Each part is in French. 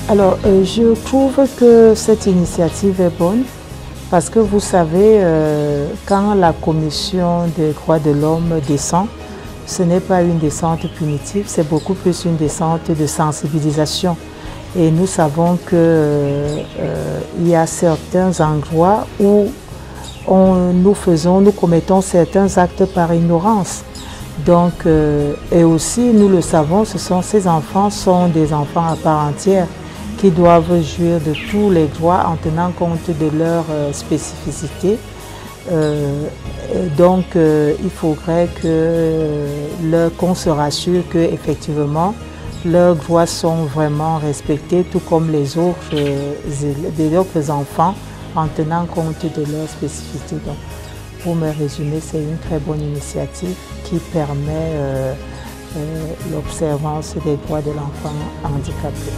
Alors, je trouve que cette initiative est bonne parce que vous savez, quand la Commission des droits de l'homme descend, ce n'est pas une descente punitive, c'est beaucoup plus une descente de sensibilisation. Et nous savons qu'il y a certains endroits où nous commettons certains actes par ignorance. Donc, et aussi, nous le savons, ces enfants sont des enfants à part entière qui doivent jouir de tous les droits en tenant compte de leurs spécificités. Donc, il faudrait qu'on se rassure qu'effectivement, leurs droits sont vraiment respectés, tout comme les autres enfants, en tenant compte de leurs spécificités. Donc, pour me résumer, c'est une très bonne initiative qui permet l'observance des droits de l'enfant handicapé.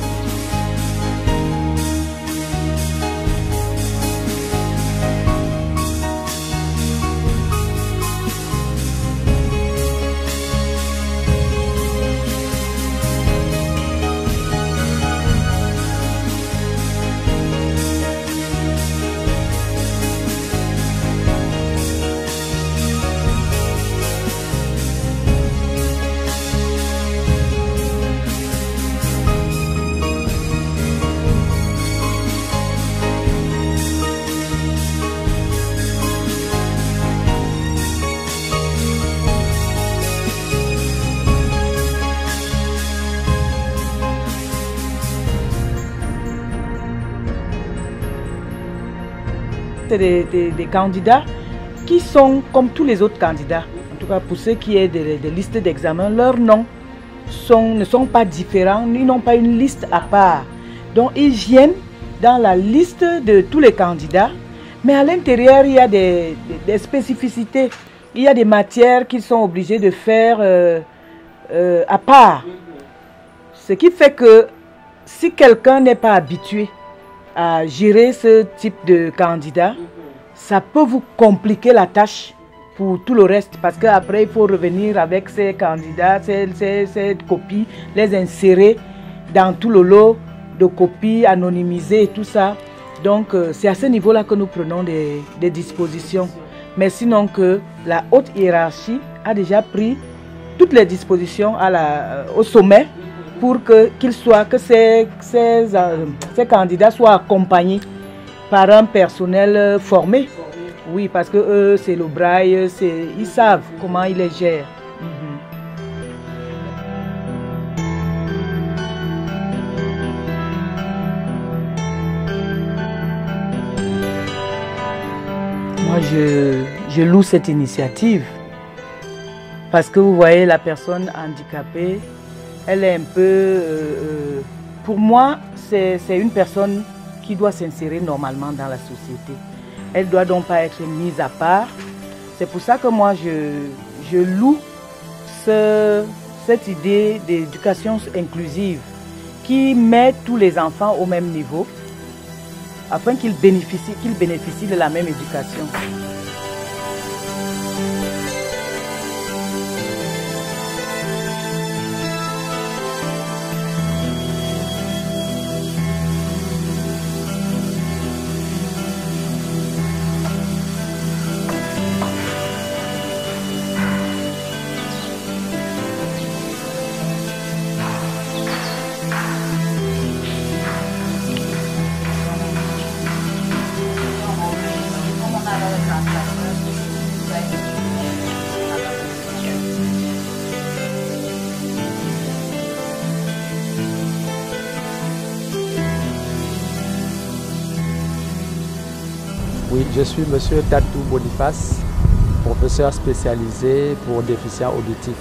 C'est des candidats qui sont comme tous les autres candidats. En tout cas, pour ceux qui ont des listes d'examen, leurs noms ne sont pas différents, ils n'ont pas une liste à part. Donc, ils viennent dans la liste de tous les candidats, mais à l'intérieur, il y a des spécificités. Il y a des matières qu'ils sont obligés de faire à part. Ce qui fait que si quelqu'un n'est pas habitué à gérer ce type de candidat, ça peut vous compliquer la tâche pour tout le reste, parce qu'après il faut revenir avec ces candidats, ces copies, les insérer dans tout le lot de copies anonymisées et tout ça. Donc c'est à ce niveau-là que nous prenons des dispositions. Mais sinon que la haute hiérarchie a déjà pris toutes les dispositions au sommet pour que ces candidats soient accompagnés par un personnel formé. Oui, parce que eux, c'est le braille, ils savent comment ils les gèrent. Moi, je loue cette initiative parce que vous voyez, la personne handicapée, elle est un peu... pour moi, c'est une personne qui doit s'insérer normalement dans la société. Elle ne doit donc pas être mise à part. C'est pour ça que moi, je loue cette idée d'éducation inclusive qui met tous les enfants au même niveau afin qu'ils bénéficient de la même éducation. Oui, je suis M. Tatou Boniface, professeur spécialisé pour déficients auditifs.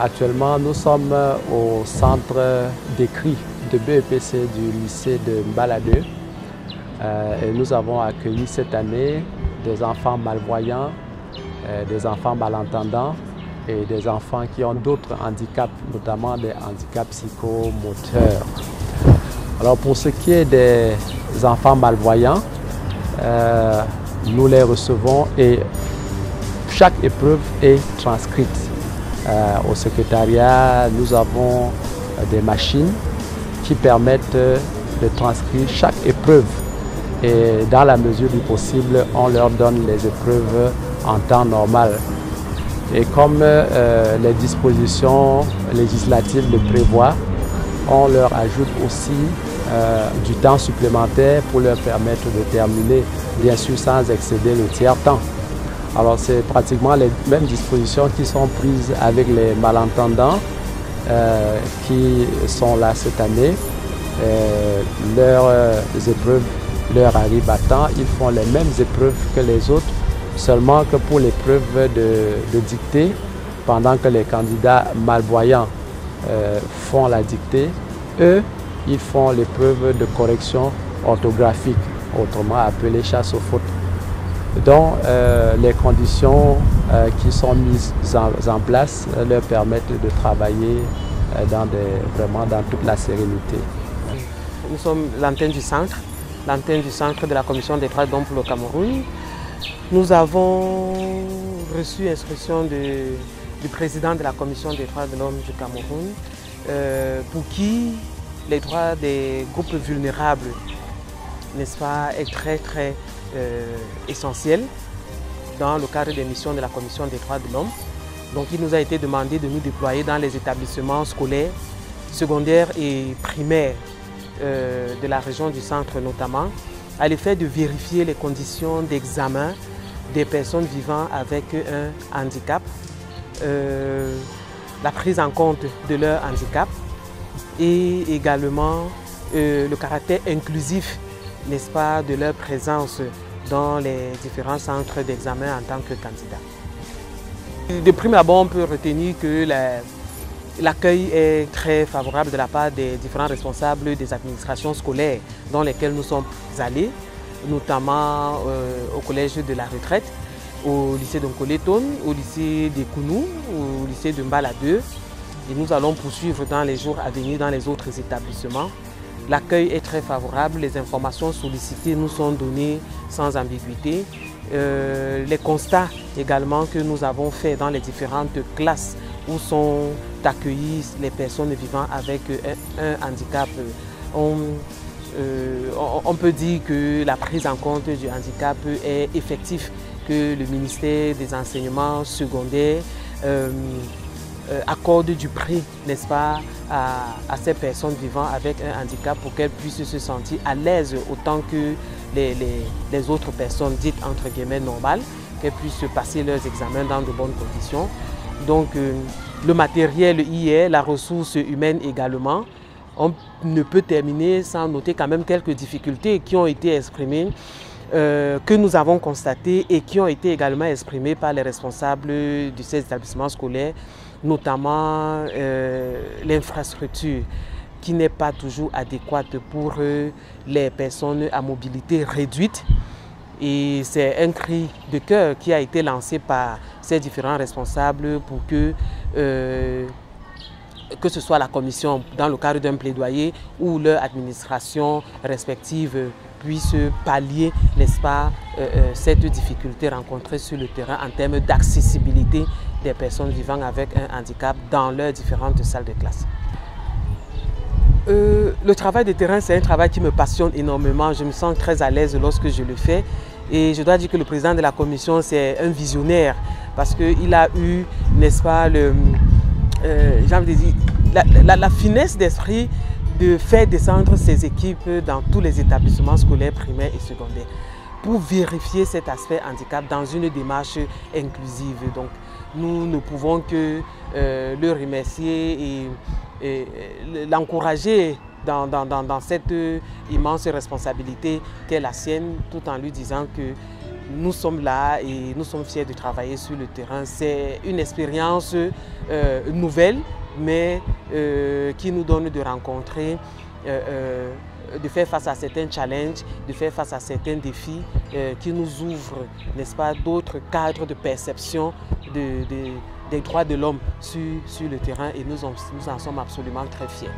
Actuellement, nous sommes au centre d'écrit de BEPC du lycée de Mbaladeu. Et nous avons accueilli cette année des enfants malvoyants, des enfants malentendants et des enfants qui ont d'autres handicaps, notamment des handicaps psychomoteurs. Alors pour ce qui est des enfants malvoyants, nous les recevons et chaque épreuve est transcrite. Au secrétariat, nous avons des machines qui permettent de transcrire chaque épreuve. Et dans la mesure du possible, on leur donne les épreuves en temps normal. Et comme les dispositions législatives le prévoient, on leur ajoute aussi du temps supplémentaire pour leur permettre de terminer, bien sûr sans excéder le tiers-temps. Alors c'est pratiquement les mêmes dispositions qui sont prises avec les malentendants qui sont là cette année. Leurs épreuves leur arrivent à temps, ils font les mêmes épreuves que les autres, seulement que pour l'épreuve de dictée, pendant que les candidats malvoyants font la dictée, eux, ils font l'épreuve de correction orthographique, autrement appelée chasse aux fautes. Donc, les conditions qui sont mises en place leur permettent de travailler vraiment dans toute la sérénité. Nous sommes l'antenne du centre de la Commission des droits de l'homme pour le Cameroun. Nous avons reçu instruction du président de la Commission des droits de l'homme du Cameroun pour qui les droits des groupes vulnérables, n'est-ce pas, est très essentiel dans le cadre des missions de la Commission des droits de l'homme. Donc il nous a été demandé de nous déployer dans les établissements scolaires, secondaires et primaires de la région du centre notamment, à l'effet de vérifier les conditions d'examen des personnes vivant avec un handicap, la prise en compte de leur handicap et également le caractère inclusif, n'est-ce pas, de leur présence dans les différents centres d'examen en tant que candidat. De prime abord, on peut retenir que l'accueil est très favorable de la part des différents responsables des administrations scolaires dans lesquelles nous sommes allés, notamment au collège de la retraite, au lycée de Nkoleton, au lycée de Kounou, au lycée de Mbala 2. Et nous allons poursuivre dans les jours à venir dans les autres établissements. L'accueil est très favorable, les informations sollicitées nous sont données sans ambiguïté. Les constats également que nous avons faits dans les différentes classes où sont accueillies les personnes vivant avec un handicap, on peut dire que la prise en compte du handicap est effective, que le ministère des enseignements secondaires accorde du prix, n'est-ce pas, à ces personnes vivant avec un handicap pour qu'elles puissent se sentir à l'aise autant que les autres personnes dites entre guillemets normales, qu'elles puissent passer leurs examens dans de bonnes conditions. Donc le matériel y est, la ressource humaine également. On ne peut terminer sans noter quand même quelques difficultés qui ont été exprimées, que nous avons constatées et qui ont été également exprimées par les responsables de ces établissements scolaires, notamment l'infrastructure qui n'est pas toujours adéquate pour les personnes à mobilité réduite. Et c'est un cri de cœur qui a été lancé par ces différents responsables pour que ce soit la commission dans le cadre d'un plaidoyer ou leur administration respective puisse pallier, n'est-ce pas, cette difficulté rencontrée sur le terrain en termes d'accessibilité des personnes vivant avec un handicap dans leurs différentes salles de classe. Le travail de terrain, c'est un travail qui me passionne énormément. Je me sens très à l'aise lorsque je le fais. Et je dois dire que le président de la commission, c'est un visionnaire parce qu'il a eu, n'est-ce pas, la finesse d'esprit de faire descendre ses équipes dans tous les établissements scolaires primaires et secondaires pour vérifier cet aspect handicap dans une démarche inclusive. Donc, nous ne pouvons que le remercier et l'encourager dans cette immense responsabilité qu'est la sienne, tout en lui disant que nous sommes là et nous sommes fiers de travailler sur le terrain. C'est une expérience nouvelle, mais qui nous donne de rencontrer, de faire face à certains challenges, de faire face à certains défis qui nous ouvrent, n'est-ce pas, d'autres cadres de perception des droits de l'homme sur le terrain, et nous en sommes absolument très fiers.